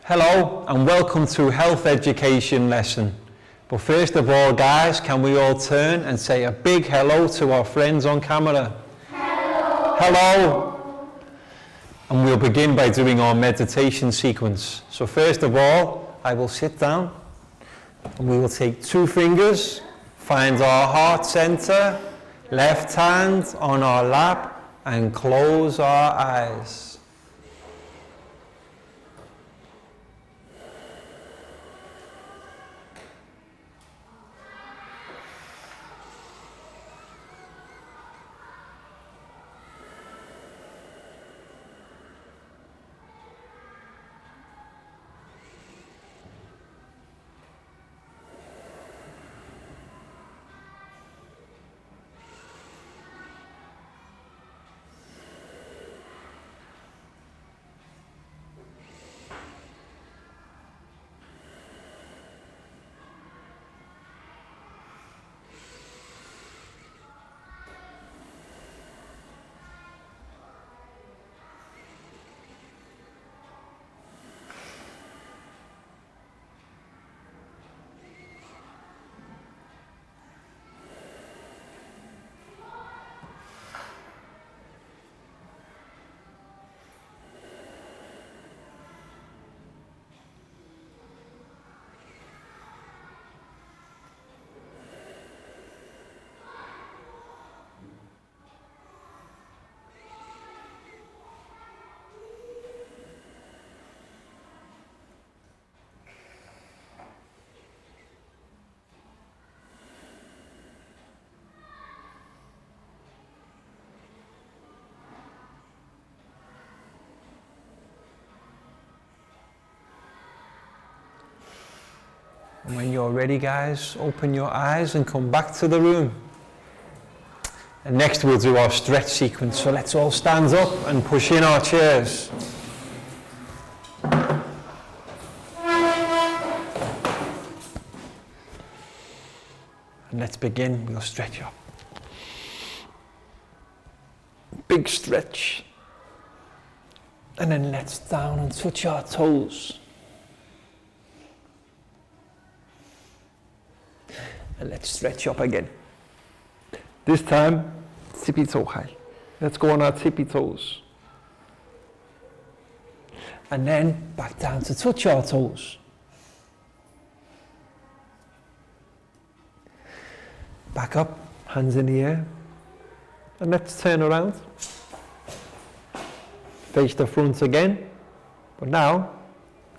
Hello and welcome to Health Education lesson. But first of all, guys, can we all turn and say a big hello to our friends on camera? Hello. Hello. And we'll begin by doing our meditation sequence. So first of all, I will sit down and we will take 2 fingers, find our heart center, left hand on our lap and close our eyes. And when you're ready, guys, open your eyes and come back to the room. And next we'll do our stretch sequence. So let's all stand up and push in our chairs. And let's begin. We'll stretch up. Big stretch. And then let's down and touch our toes. And let's stretch up again. This time, tippy toe high. Let's go on our tippy toes. And then back down to touch our toes. Back up, hands in the air. And let's turn around. Face the front again. But now,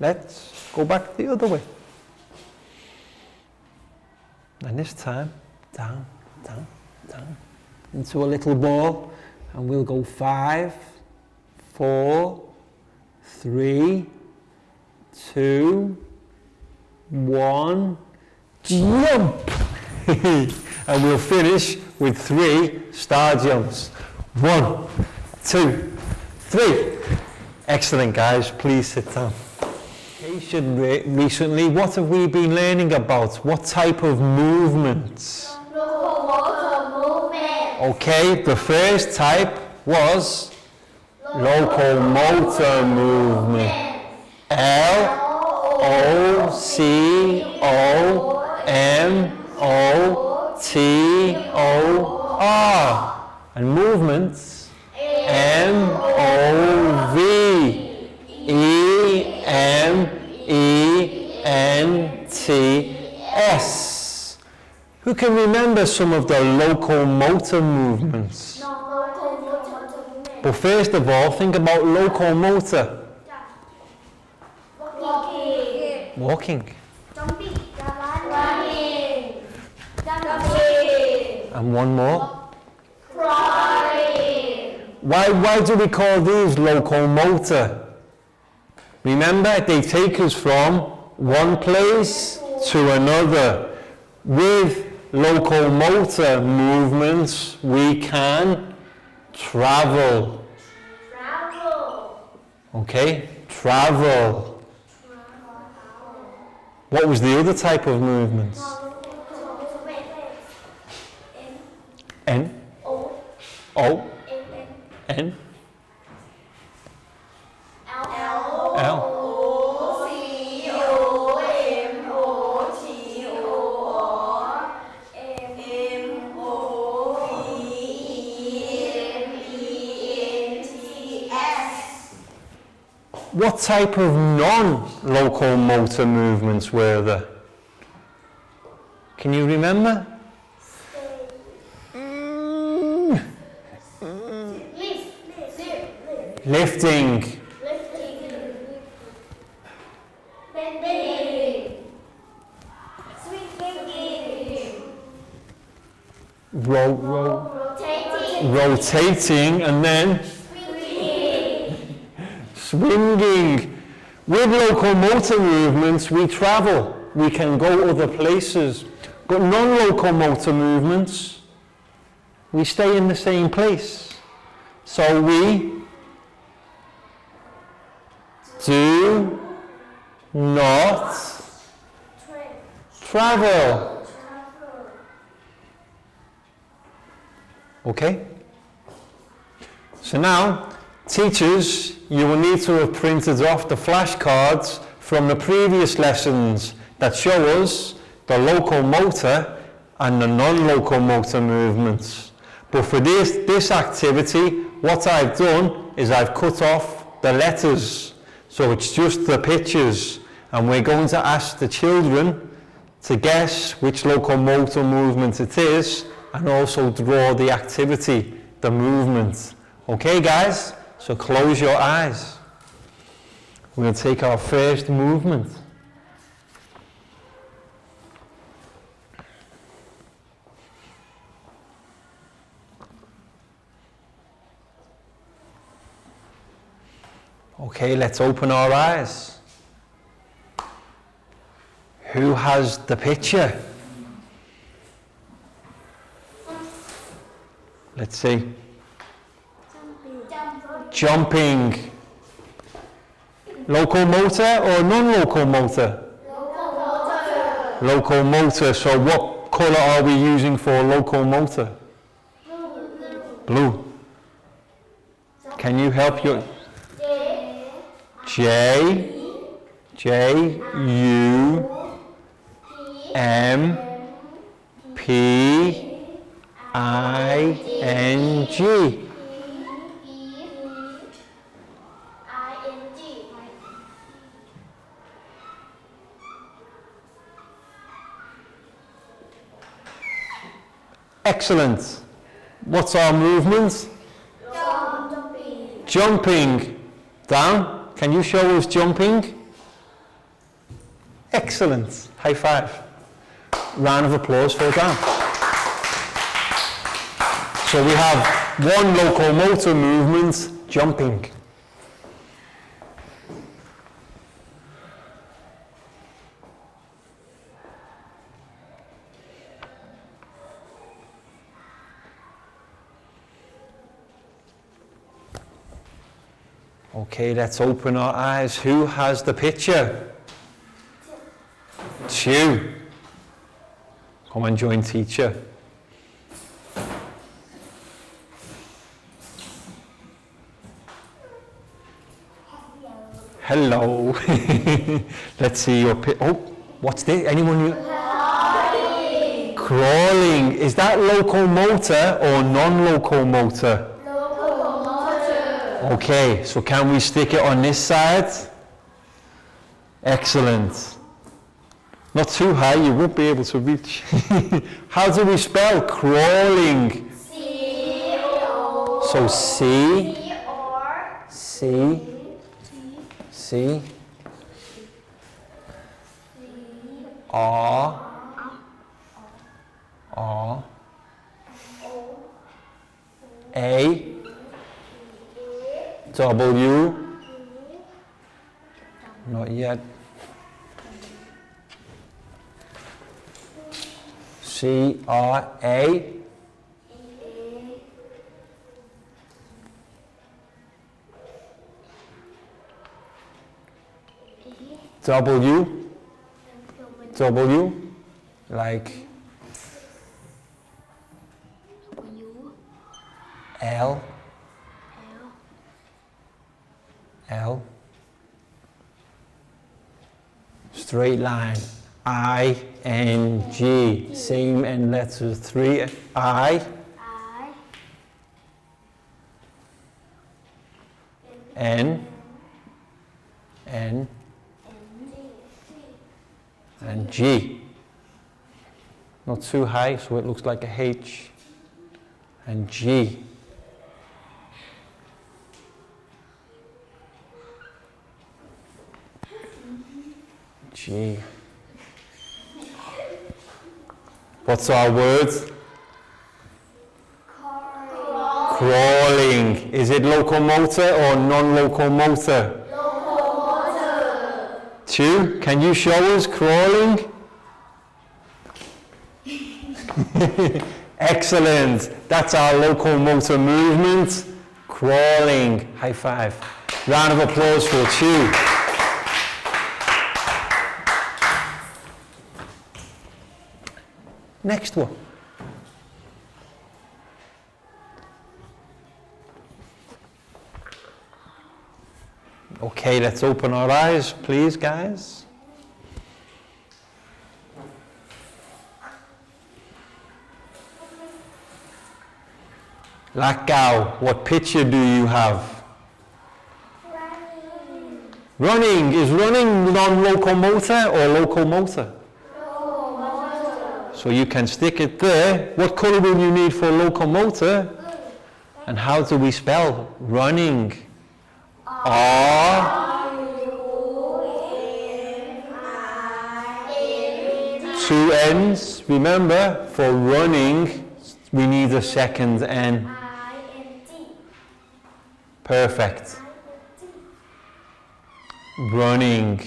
let's go back the other way. And this time, down, down, down, into a little ball. And we'll go 5, 4, 3, 2, 1, jump! And we'll finish with 3 star jumps. 1, 2, 3. Excellent, guys. Please sit down. Recently, what have we been learning about? What type of movements? Locomotor movement. Okay, the first type was locomotor movement. L-O-C-O-M-O-T-O-R. And movements? M-O-V-E-M-E-N-T-S. Who can remember some of the locomotor movements? But first of all, think about locomotor. Walking. Jumping. Running. Jumping. And one more. Crawling. Why do we call these locomotor? Remember, they take us from one place to another. With locomotor movements, we can travel. Okay, travel. What was the other type of movements? N. O. N. L. What type of non-locomotor movements were there? Can you remember? Lifting. Rotating, and then swinging. With locomotor movements, we travel. We can go other places. But non-locomotor movements, we stay in the same place. So we do not travel. Okay? So now, teachers, you will need to have printed off the flashcards from the previous lessons that show us the locomotor and the non-locomotor movements. But for this activity, what I've done is I've cut off the letters. So it's just the pictures. And we're going to ask the children to guess which locomotor movement it is and also draw the activity, the movement. Okay, guys? So close your eyes. We'll take our first movement. Okay, let's open our eyes. Who has the picture? Let's see. Jumping. Locomotor or non-locomotor? Locomotor. Locomotor. So what colour are we using for locomotor? Blue. Can you help your... Jumping. Excellent. What's our movement? Jumping. Down. Can you show us jumping? Excellent. High five. Round of applause for Dan. So we have one locomotor movement, jumping. Okay, let's open our eyes. Who has the picture? Two. Come and join teacher. Hello. Let's see your picture. Oh, what's this? Anyone? Crawling. Crawling. Is that locomotor or non-locomotor? Okay, so can we stick it on this side? Excellent. Not too high, you won't be able to reach. How do we spell crawling? C-O. So C. C. C. R. R. A. W. Not yet. C R A. W. W. Like L. L. Straight line. I-N-G. Same in letters 3. I. N. N, and G. Not too high, so it looks like a H, and G. G. What's our word? Crawling. Is it locomotor or non-locomotor? Locomotor. 2. Can you show us crawling? Excellent. That's our locomotor movement. Crawling. High five. Round of applause for 2. Next one. Okay, let's open our eyes, please, guys. Lakau, what picture do you have? Running. Is running non-locomotor or locomotor? So you can stick it there. What color will you need for locomotor? And how do we spell running? Two N's. Remember, for running, we need a second N. Perfect. Running.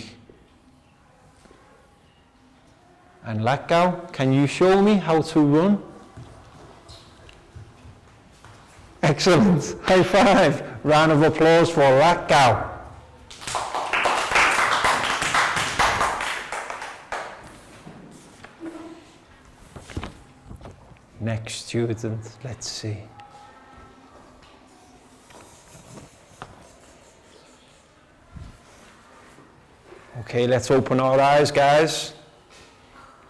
And Lakau, can you show me how to run? Excellent. High five. Round of applause for Lakau. Next student, let's see. Okay, let's open our eyes, guys.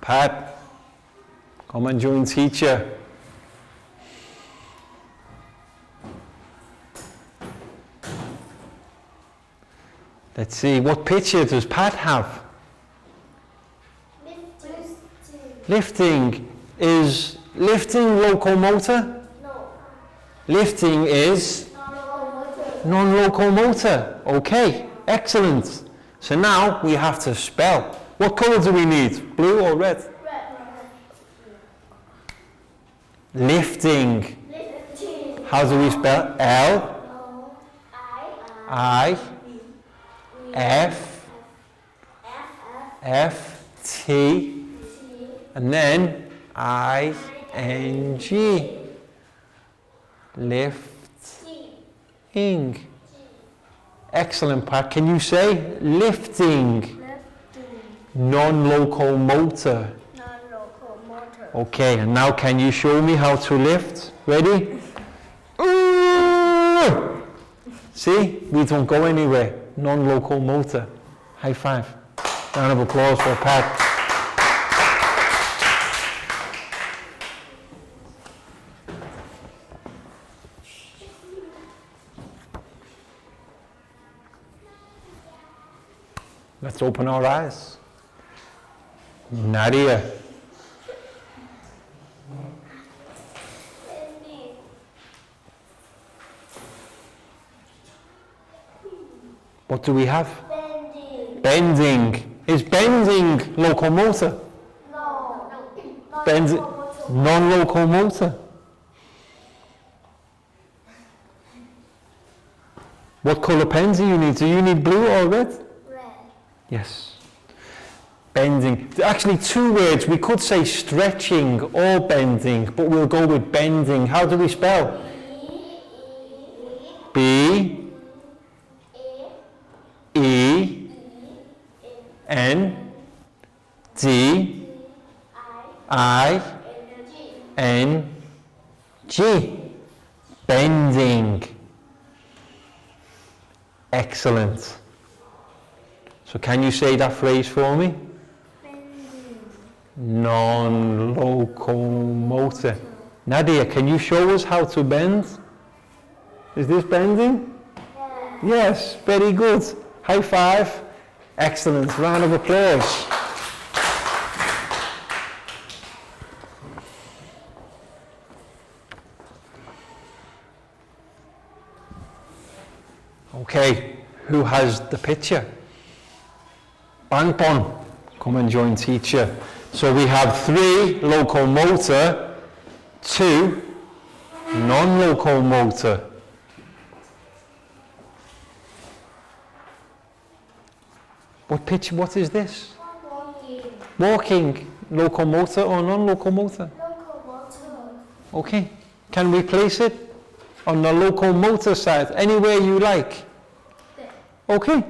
Pat, come and join teacher. Let's see, what picture does Pat have? Lifting. Is lifting locomotor? No. Lifting is non-locomotor. Okay, excellent. So now we have to spell. What color do we need? Blue or red? Lifting. How do we spell? L I F F T and then I-N-G. Lifting. Excellent, Pat. Can you say lifting? Non-locomotor. Non-locomotor. Okay, and now can you show me how to lift? Ready? See, we don't go anywhere. Non-locomotor. High five. Round of applause for Pat. Let's open our eyes. Nadia. What do we have? Bending. Bending. Is bending locomotor? No. Bending. Non-locomotor. What color pens do you need? Do you need blue or red? Red. Yes. Bending. Actually, 2 words. We could say stretching or bending, but we'll go with bending. How do we spell? B E N D I N G. Bending. Excellent. So can you say that phrase for me? Non-locomotor. Nadia, can you show us how to bend? Is this bending? Yeah. Yes, very good. High five. Excellent. Round of applause. Okay, who has the picture? Bangpon, come and join teacher. So we have 3 locomotor, 2 non-locomotor. What picture, what is this? Walking. Walking, locomotor or non-locomotor? Locomotor. Okay, can we place it on the locomotor side, anywhere you like? There. Okay.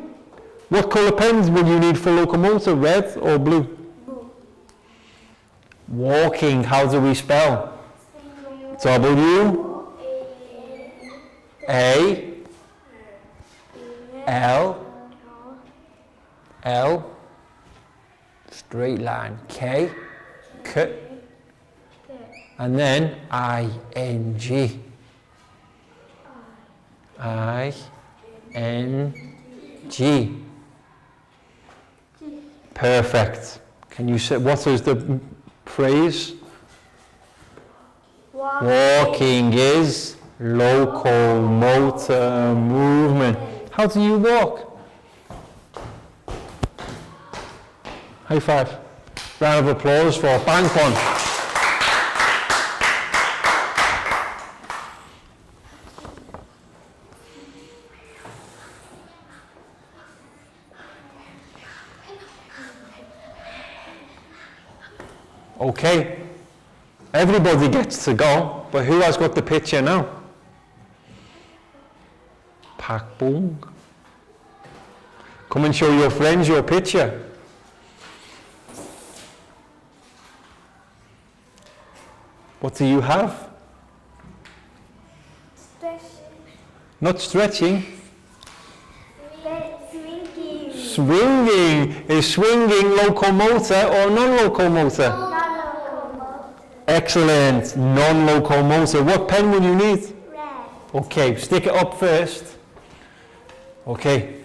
What colour pens will you need for locomotor, red or blue? Blue. Walking, how do we spell? W, A, L, L, straight line, K, K, and then I-N-G. I-N-G. Perfect. Can you say, what is the phrase? Walking is locomotor movement. How do you walk? High five. Round of applause for Bangpon. Okay, everybody gets to go, but who has got the picture now? Pak Bung. Come and show your friends your picture. What do you have? Stretching. Not stretching. Swinging. Swinging. Is swinging locomotor or non-locomotor? Non-locomotor. Excellent. Non-locomotor. What pen will you need? Red. Okay, stick it up first. Okay.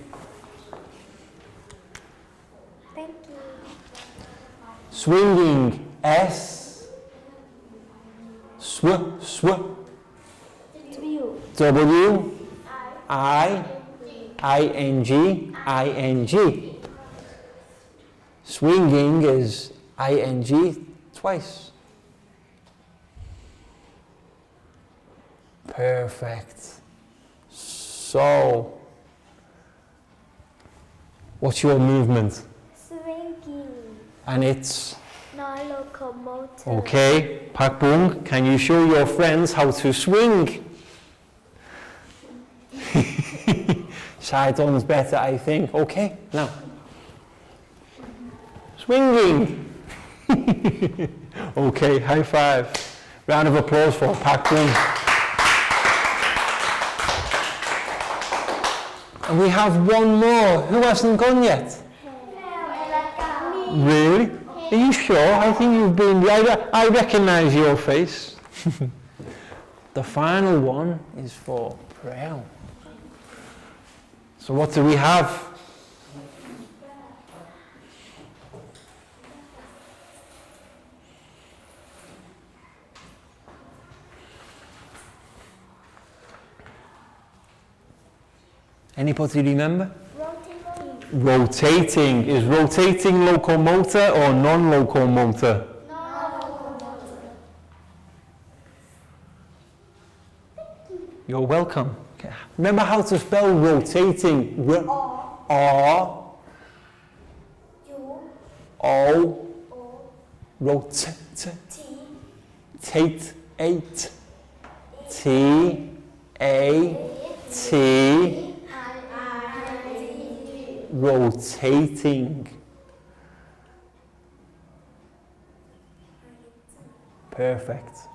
Thank you. Swinging. S. W. I-N-G. Swinging is I-N-G twice. Perfect. So, what's your movement? Swinging. And it's, Non-locomotor. okay, Pak Bung, can you show your friends how to swing? Side on's better, I think. Okay, now. Swinging. Okay, high five. Round of applause for Pak Bung. And we have one more. Who hasn't gone yet? Really? Are you sure? I think you've been, I recognise your face. The final one is for Prel. So what do we have? Anybody remember? Rotating. Rotating. Is rotating locomotor or non-locomotor? Non-locomotor. You're welcome. Okay. Remember how to spell rotating? R. U. O. O. Rotate. T. Tate. T. A. T. Rotating. Perfect.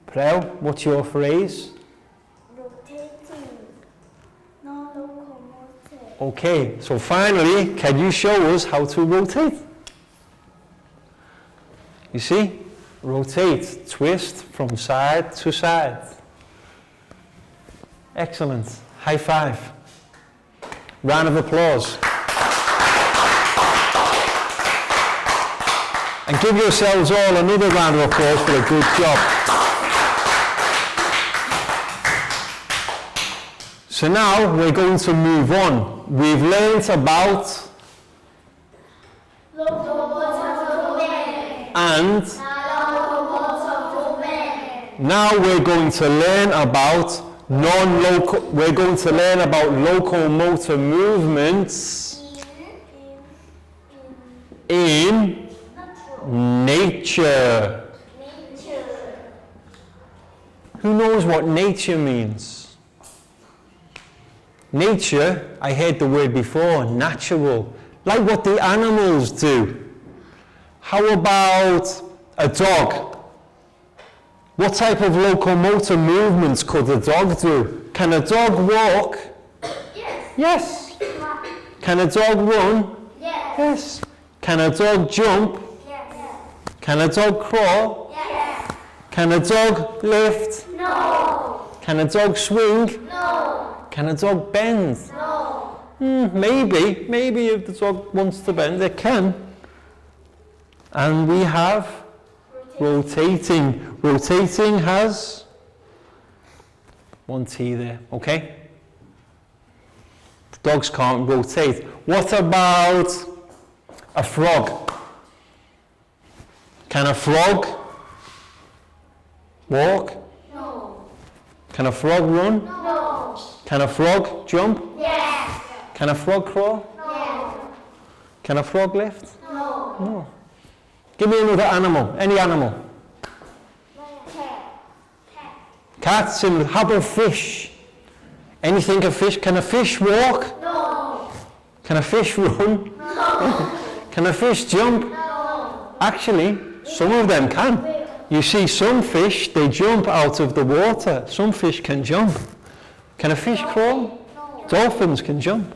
Prel, what's your phrase? Rotating. Non-locomotor. Okay, so finally, can you show us how to rotate? You see? Rotate, twist from side to side. Excellent. High five. Round of applause. And give yourselves all another round of applause for a good job. So now we're going to move on. We've learnt about and now we're going to learn about locomotor movements in nature. Who knows what nature means? Nature, I heard the word before, natural, like what the animals do. How about a dog? What type of locomotor movements could a dog do? Can a dog walk? Yes. Can a dog run? Yes. Can a dog jump? Can a dog crawl? Can a dog lift? No. Can a dog swing? No. Can a dog bend? No. Maybe if the dog wants to bend, it can. And we have rotating. Rotating has one T there, okay? Dogs can't rotate. What about a frog? Can a frog walk? No. Can a frog run? No. Can a frog jump? Yes. Can a frog crawl? No. Can a frog lift? No. No. Give me another animal, any animal. Cats, and how about fish? Anything a fish? Can a fish walk? No. Can a fish run? No. Can a fish jump? No. Actually, some of them can. You see some fish, they jump out of the water. Some fish can jump. Can a fish crawl? No. Dolphins can jump.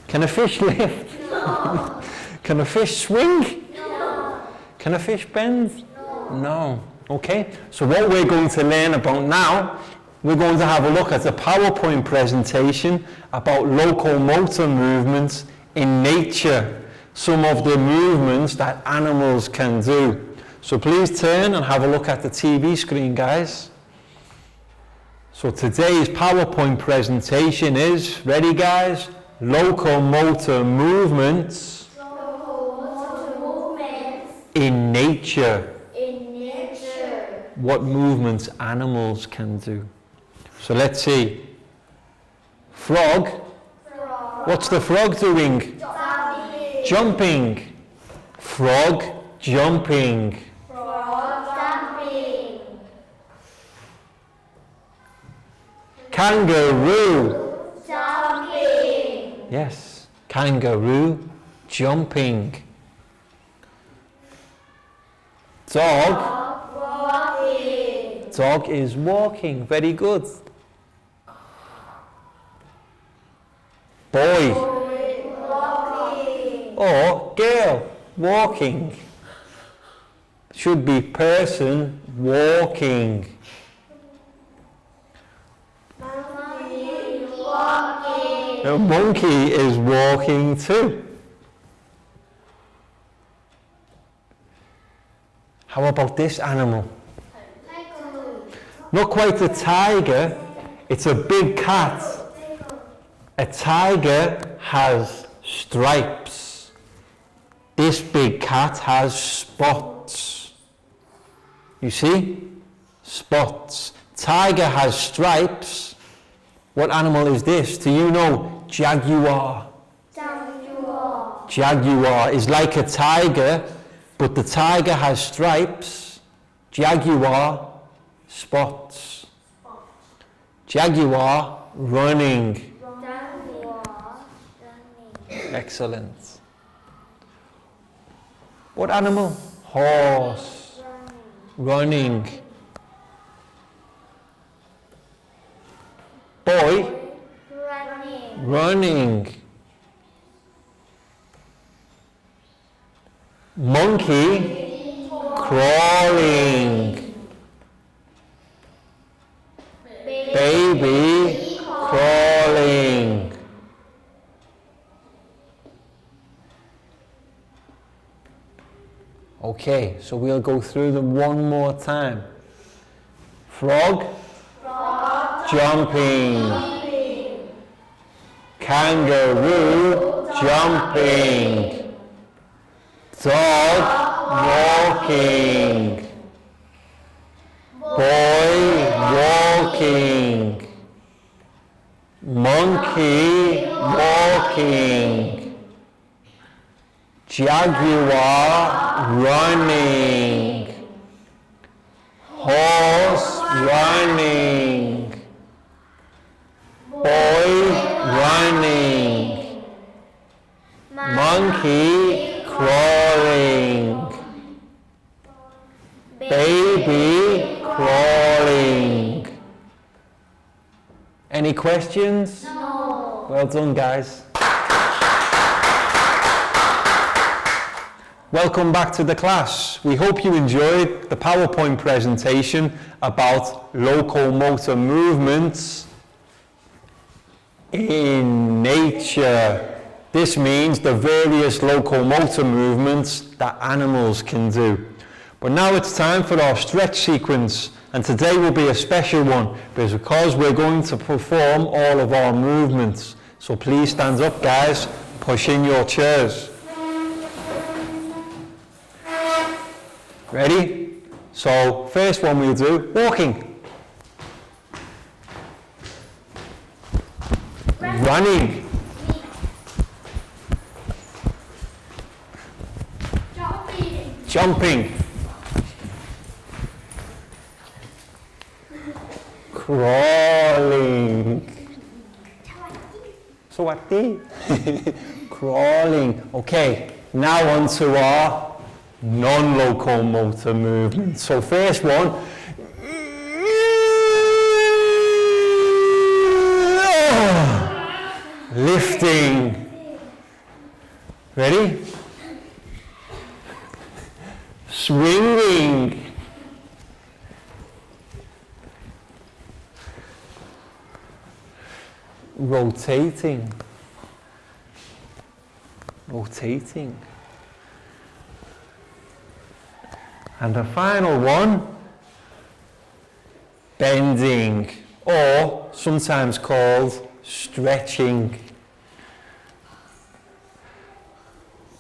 Can a fish lift? No. Can a fish swing? No. Can a fish bend? No. Okay, so what we're going to learn about now, we're going to have a look at a PowerPoint presentation about locomotor movements in nature. Some of the movements that animals can do. So please turn and have a look at the TV screen, guys. So today's PowerPoint presentation is, ready guys? Locomotor movements in nature. What movements animals can do. So let's see. Frog. What's the frog doing? Jumping. Frog jumping. Kangaroo. Yes, kangaroo jumping. Dog. Dog is walking. Very good. Boy. Or girl walking. Should be person walking. A monkey is walking too. How about this animal? Not quite a tiger, it's a big cat. A tiger has stripes. This big cat has spots. You see? Spots. Tiger has stripes. What animal is this? Do you know? Jaguar. Jaguar is like a tiger, but the tiger has stripes. Jaguar, spots. Jaguar, running. Excellent. What animal? Horse. Running. Boy. Running. Monkey. Crawling. Baby. Crawling. Okay, so we'll go through them one more time. Frog, jumping. Kangaroo, jumping. Dog, walking. Boy, walking. Monkey, walking. Jaguar, running. Horse, running. Boy, running. Monkey, crawling. Baby, crawling. Any questions? No. Well done, guys. Welcome back to the class. We hope you enjoyed the PowerPoint presentation about locomotor movements in nature. This means the various locomotor movements that animals can do. But now it's time for our stretch sequence, and today will be a special one because we're going to perform all of our movements. So please stand up, guys, push in your chairs. Ready? So first one we'll do, walking. Running. Jumping. Crawling. Sawati. Crawling. Okay, now on to our non-locomotor movements. So first one, lifting. Ready? Swinging. Rotating. Rotating. And the final one, bending, or sometimes called stretching.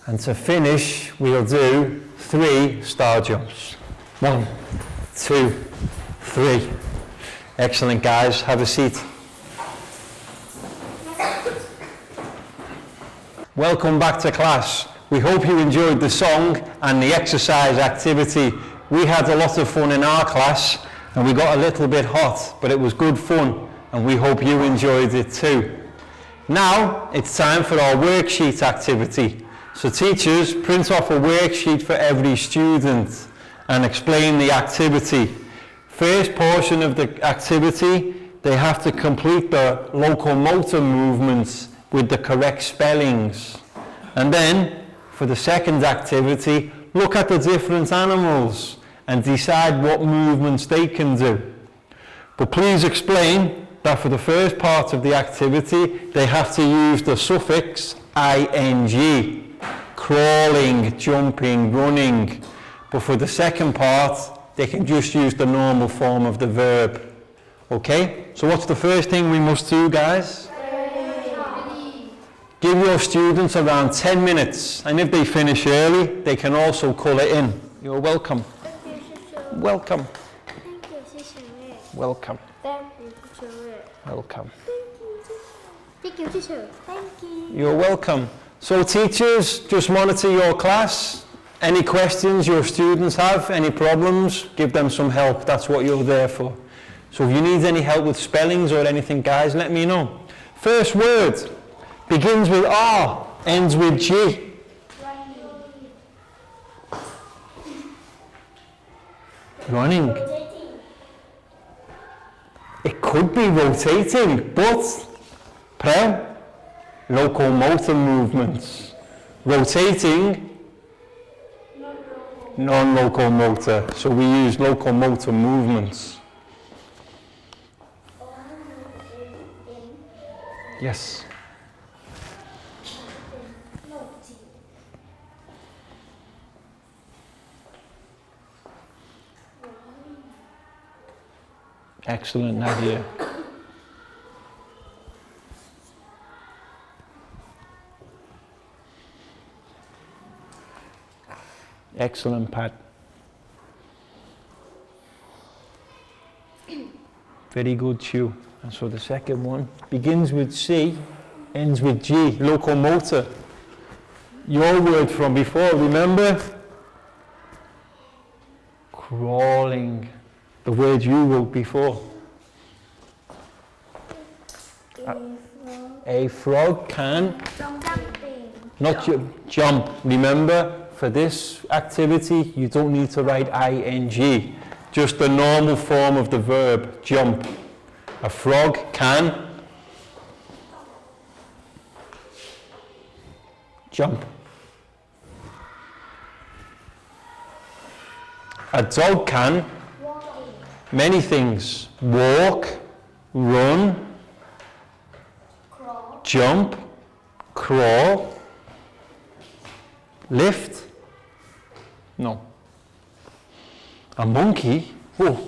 And to finish, we'll do 3 star jumps. 1, 2, 3. Excellent, guys. Have a seat. Welcome back to class. We hope you enjoyed the song and the exercise activity. We had a lot of fun in our class and we got a little bit hot, but it was good fun and we hope you enjoyed it too. Now it's time for our worksheet activity. So teachers, print off a worksheet for every student and explain the activity. First portion of the activity, they have to complete the locomotor movements with the correct spellings. And then, for the second activity, look at the different animals and decide what movements they can do. But please explain that for the first part of the activity, they have to use the suffix ing, crawling, jumping, running. But for the second part, they can just use the normal form of the verb. Okay? So what's the first thing we must do, guys? Give your students around 10 minutes, and if they finish early, they can also colour in. You're welcome. Thank you, teacher. Welcome. Thank you, teacher. Welcome. Thank you, teacher. Welcome. Thank you, teacher. Thank you. You're welcome. So teachers, just monitor your class. Any questions your students have, any problems, give them some help. That's what you're there for. So if you need any help with spellings or anything, guys, let me know. First word. Begins with R, ends with G. Running. It could be rotating, but Prem, locomotor movements. Rotating, non-locomotor. So we use locomotor movements. Yes. Excellent, Nadia. Excellent, Pat. Very good, Chu. And so the second one begins with C, ends with G, locomotor. Your word from before, remember? Crawling. The word you wrote before. A frog can not jump. Remember, for this activity, you don't need to write ing. Just the normal form of the verb, jump. A frog can jump. A dog can many things. Walk, run, jump, crawl, lift. No. A monkey,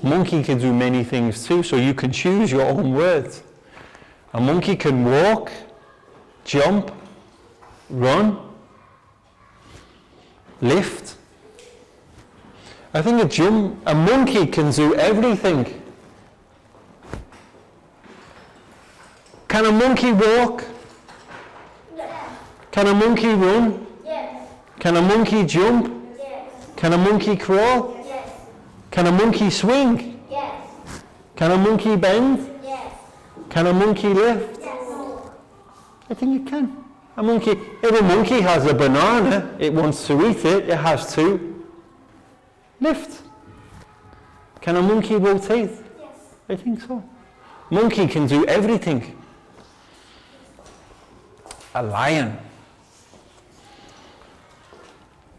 monkey can do many things too, so you can choose your own words. A monkey can walk, jump, run, lift. I think a monkey can do everything. Can a monkey walk? Yes. Can a monkey run? Yes. Can a monkey jump? Yes. Can a monkey crawl? Yes. Can a monkey swing? Yes. Can a monkey bend? Yes. Can a monkey lift? Yes. I think it can. A monkey, if a monkey has a banana, it wants to eat it, it has to lift. Can a monkey rotate? Yes. I think so. Monkey can do everything. A lion.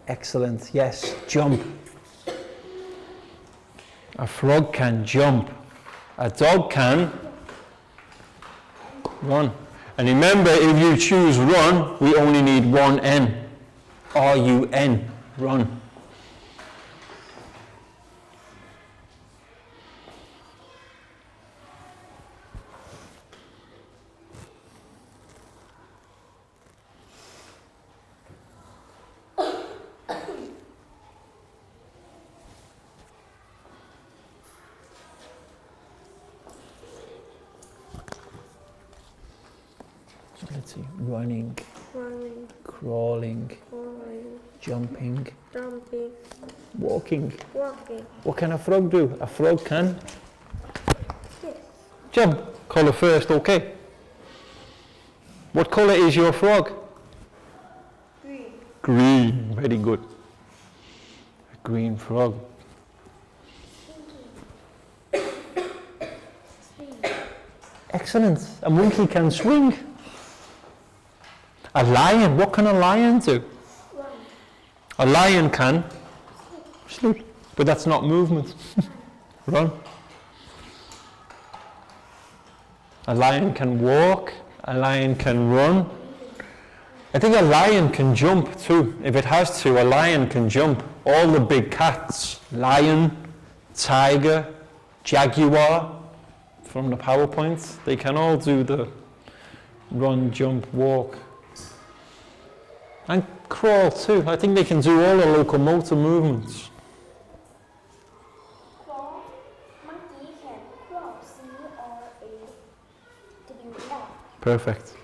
Excellent, yes, jump. A frog can jump. A dog can run. And remember, if you choose run, we only need one N. R-U-N, run. Let's see, running, crawling, jumping, walking. What can a frog do? A frog can jump. Colour first, okay. What colour is your frog? Green. Green, very good. A green frog. Excellent. A monkey can swing. A lion, what can a lion do? Run. A lion can sleep, but that's not movement. Run. A lion can walk, a lion can run. I think a lion can jump too. If it has to, a lion can jump. All the big cats, lion, tiger, jaguar, from the PowerPoint, they can all do the run, jump, walk. And crawl too. I think they can do all the locomotor movements. Crawl. Monkey can crawl. C-R-A-W-L. Perfect.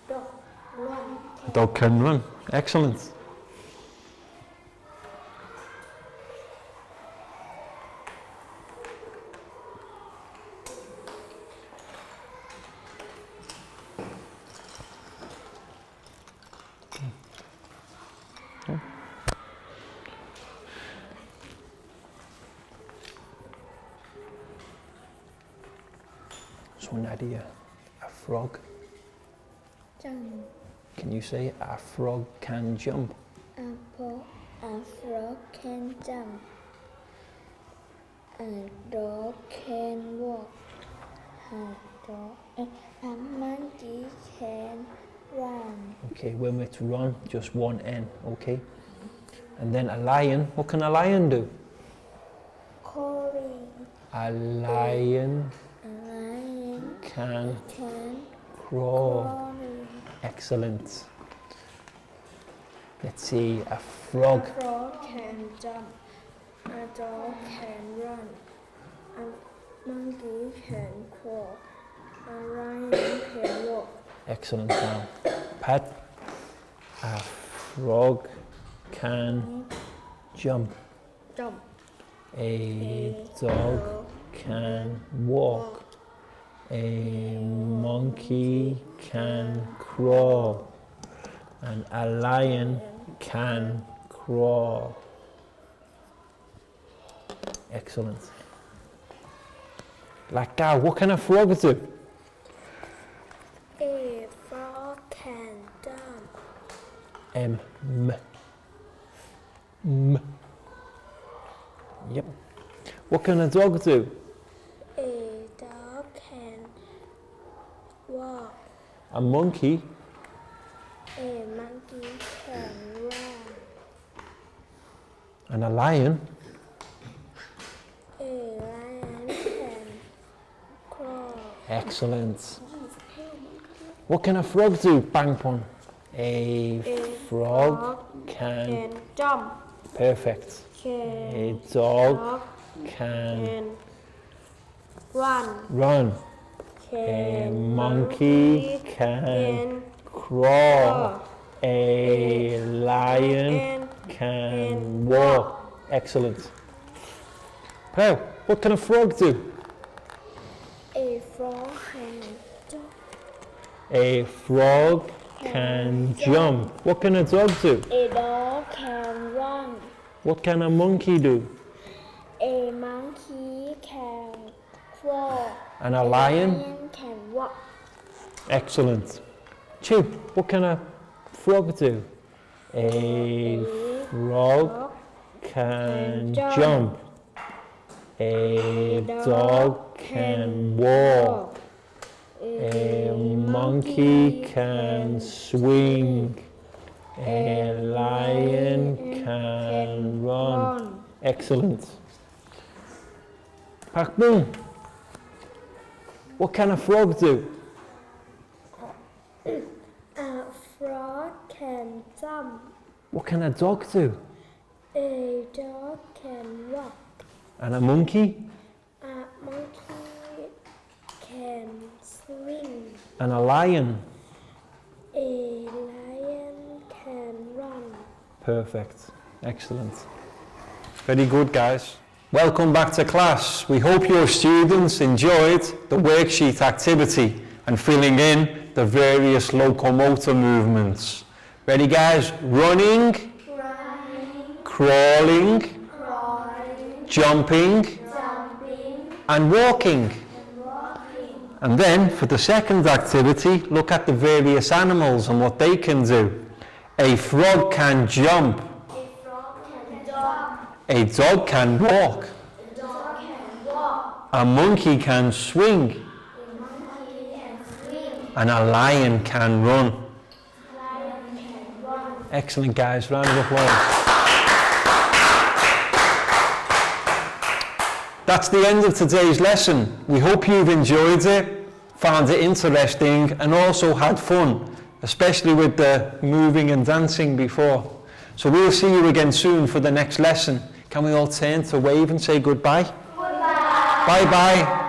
Dog. Run. A dog can run. Excellent. So Nadia, a frog. Jump. Can you say a frog can jump? A frog can jump. A dog can walk. A monkey can run. Okay, when we're to run, just one N, okay? And then a lion, what can a lion do? Calling. A lion can crawl. Excellent. Let's see, a frog. A frog can jump. A dog can run. A monkey can crawl. A lion can walk. Excellent now. Pat, a frog can jump. Jump. A dog can walk. A monkey can crawl. And a lion can crawl. Excellent. Like that, what can a frog do? A frog can jump. M. Yep. What can a dog do? A dog can walk. A monkey. A monkey can run. And a lion. A lion can crawl. Excellent. What can a frog do? Bang pon. A frog can jump. Perfect. A dog can run. A monkey can crawl. A lion can walk. Excellent. Pearl, what can a frog do? A frog can jump. A frog can jump. What can a dog do? A dog can run. What can a monkey do? A monkey can crawl. And a lion? Lion can walk. Excellent. Chip, what can a frog do? A frog can jump. A dog can walk. A monkey can swing. A lion can run. Excellent. Pak Boom, what can a frog do? A frog can jump. What can a dog do? A dog can walk. And a monkey? A monkey can swing. And a lion? A lion can run. Perfect. Excellent. Very good, guys. Welcome back to class. We hope your students enjoyed the worksheet activity and filling in the various locomotor movements. Ready, guys? Running, crawling, jumping, and walking. And then for the second activity, look at the various animals and what they can do. A frog can jump. A dog can walk. A monkey can swing. And a lion can run. Excellent, guys. Round of applause. That's the end of today's lesson. We hope you've enjoyed it, found it interesting, and also had fun, especially with the moving and dancing before. So we'll see you again soon for the next lesson. Can we all turn to wave and say goodbye? Goodbye. Bye-bye.